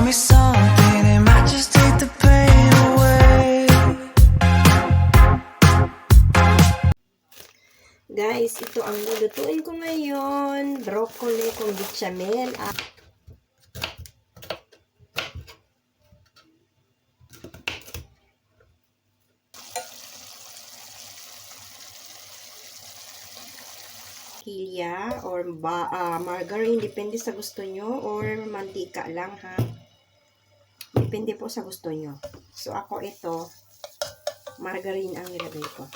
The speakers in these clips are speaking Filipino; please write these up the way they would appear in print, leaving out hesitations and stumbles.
me something, it might just take the pain away. Guys, ito ang lulutuin ko ngayon. Broccoli kung bechamel. Hilya or margarine, depende sa gusto nyo, or mantika lang ha. Depende po sa gusto nyo. So ako ito, margarine ang nilagay ko.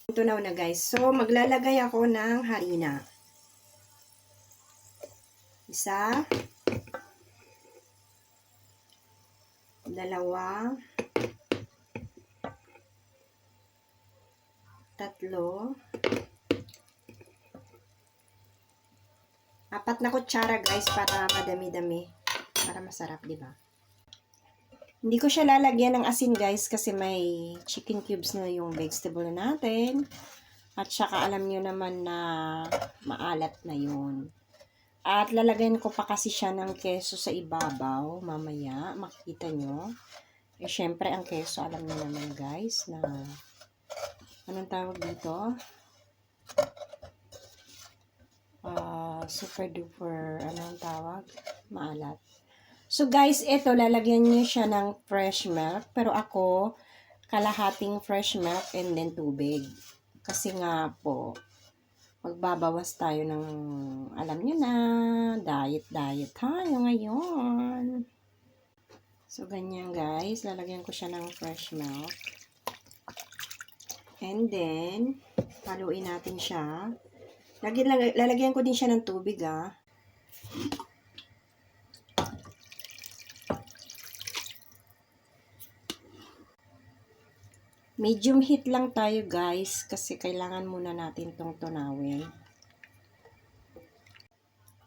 Ito na guys. So maglalagay ako ng harina. Isa, dalawa, tatlo, apat na kutsara guys para madami-dami. Para masarap, di ba? Hindi ko siya lalagyan ng asin guys kasi may chicken cubes na yung vegetable natin. At saka alam nyo naman na maalat na yun. At lalagyan ko pa kasi siya ng keso sa ibabaw. Mamaya, makikita nyo. Eh, syempre, ang keso, alam nyo naman guys na anong tawag dito? Super duper, anong tawag? Maalat. So guys, ito lalagyan niyo siya ng fresh milk, pero ako kalahating fresh milk and then tubig. Kasi nga po magbabawas tayo ng, alam niyo na, diet tayo ngayon. So ganyan guys, lalagyan ko siya ng fresh milk. And then haluin natin siya. Lalagyan ko din siya ng tubig Medium heat lang tayo guys kasi kailangan muna natin tong tunawin.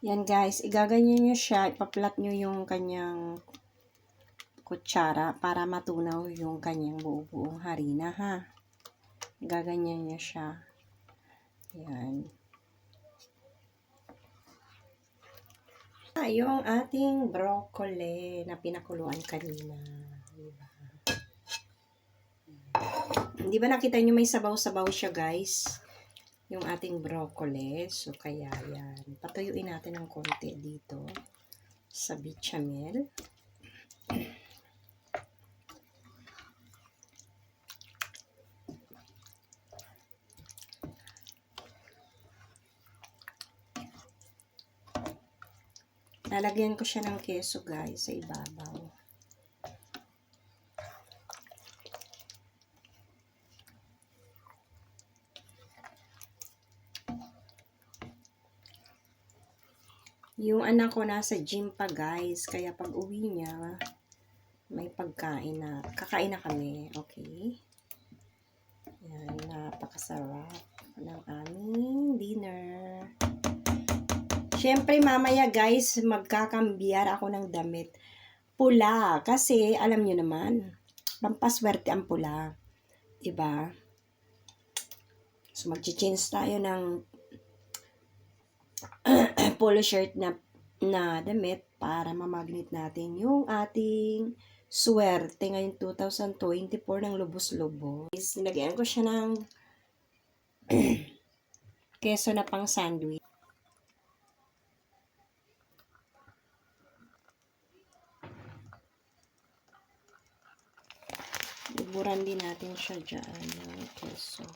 Yan guys, igaganyan nyo siya, ipaplat nyo yung kanyang kutsara para matunaw yung kanyang buong harina ha. Igaganyan nyo siya. Yan. Yung ating broccoli na pinakuluan kanina. Diba? Di ba nakita nyo may sabaw-sabaw siya guys? Yung ating broccoli. So kaya yan. Patuyuin natin ng konti dito sa bechamel. Lalagyan ko siya ng keso guys sa ibabaw. Yung anak ko nasa gym pa guys, kaya pag uwi niya, may pagkain na, kakain na kami, okay? Yan, napakasarap ng aming dinner. Siyempre mamaya guys, magkakambiar ako ng damit. Pula, kasi alam nyo naman, pampaswerte ang pula. Diba? So mag-change tayo ng polo shirt na damit para mamagnet natin yung ating swerte ngayong 2024 ng lubos-lubos. Nilagyan ko siya ng keso na pang sandwich. Buburan din natin siya dyan ng keso.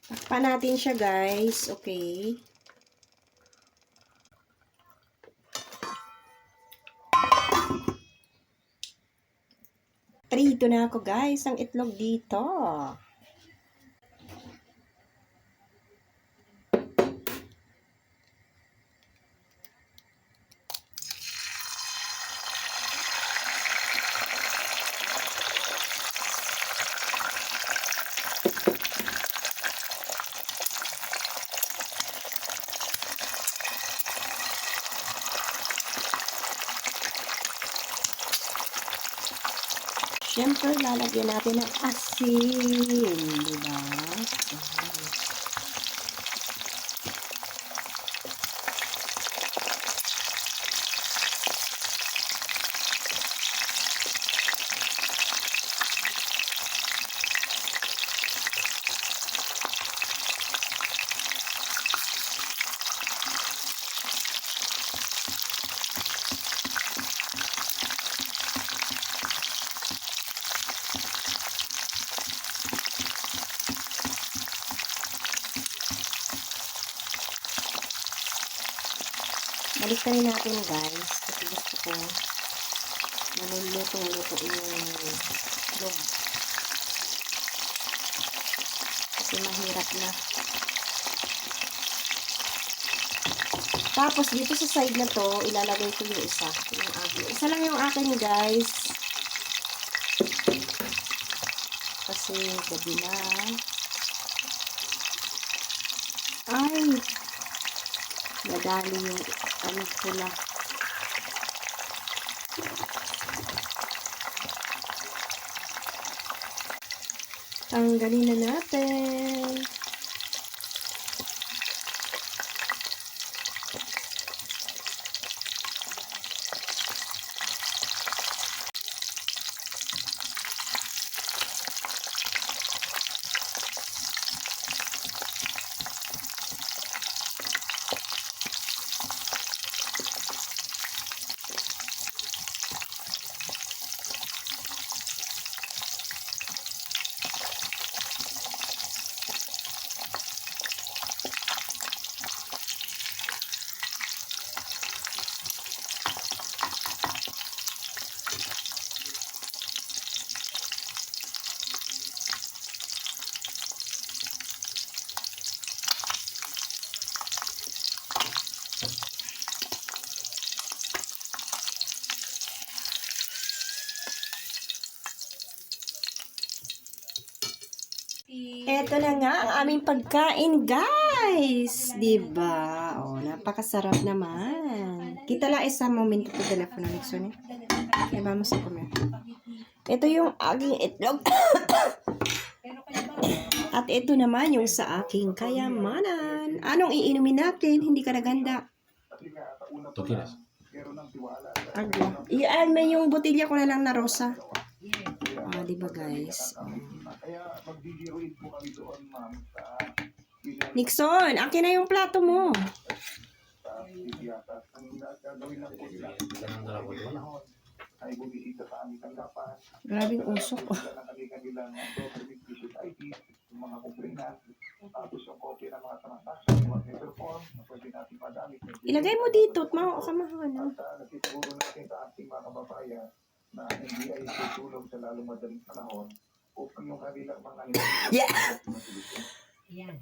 Takpan natin siya guys, okay? Prito na ako guys, ang itlog dito. Siyempre, lalagyan natin ng asin. Diba? Ayan. Balik na rin natin guys, kasi gusto ko naluluto-luto yung log. Kasi mahirap na. Tapos dito sa side na to, ilalagay ko yung isa. Yung akin. Isa lang yung akin guys. Kasi gabi na. Ay! Nadali yung ano pula. Tanggalin na natin. Eto na nga ang aming pagkain, guys! Diba? O, napakasarap naman. Kita lang isang momento po telepono Nixon eh. Kaya vamos a comer. Ito yung aking itlog. At ito naman yung sa aking kayamanan. Anong iinumin natin? Hindi ka naganda. ¿Tú quieres? Agua. Iyan, may yung botilya ko na lang na rosa. Diba guys? Nixon, akin na yung plato mo. Grabing usok. Ilagay mo dito at makakamahan. Na hindi ay tutulong sa lalong madaling panahon upang yung kanilang mga Yeah! Ayan.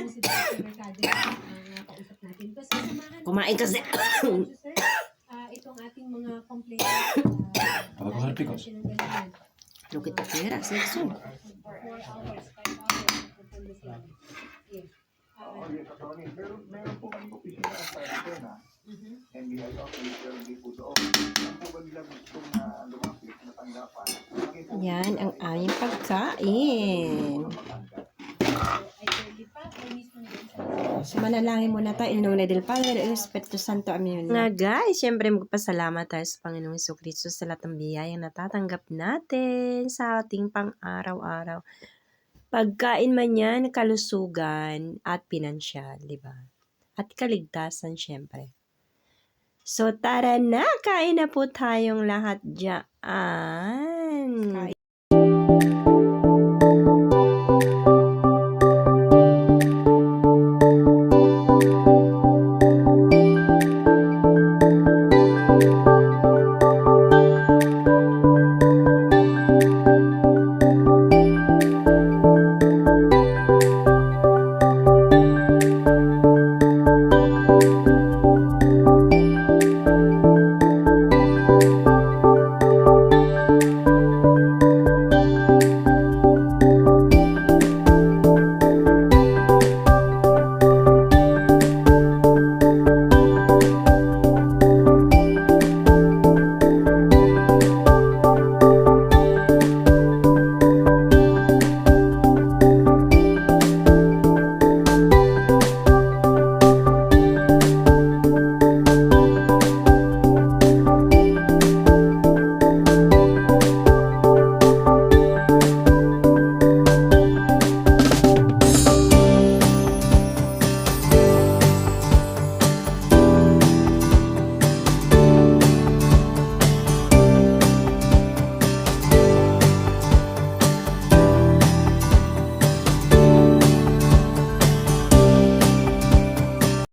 Si Dr. Mercado ang kausap natin. Kasi samahan Kumain kasi. sir, itong ating mga complaint. Pagkakuhan picos. Look at the pera, Nixon. 4 hours, 5 hours. Pupunta sila. Yes. yes, attorney. Meron po kami opisina sa Pena. NBI office, pero hindi po doon. Ang po ba nila gustong lumapit na tanggapan? Yan ang aming pagkain. So, manalangin muna tayo. In nomine del Padre, del Espiritu Santo. Amen. Nga guys, syempre magpasalamat tayo sa Panginoong Jesucristo sa lahat ng biyayang natatanggap natin sa ating pang-araw-araw. Pagkain man yan, kalusugan at pinansyal, di ba? At kaligtasan, syempre. So, tara na! Kain na po tayong lahat dyan.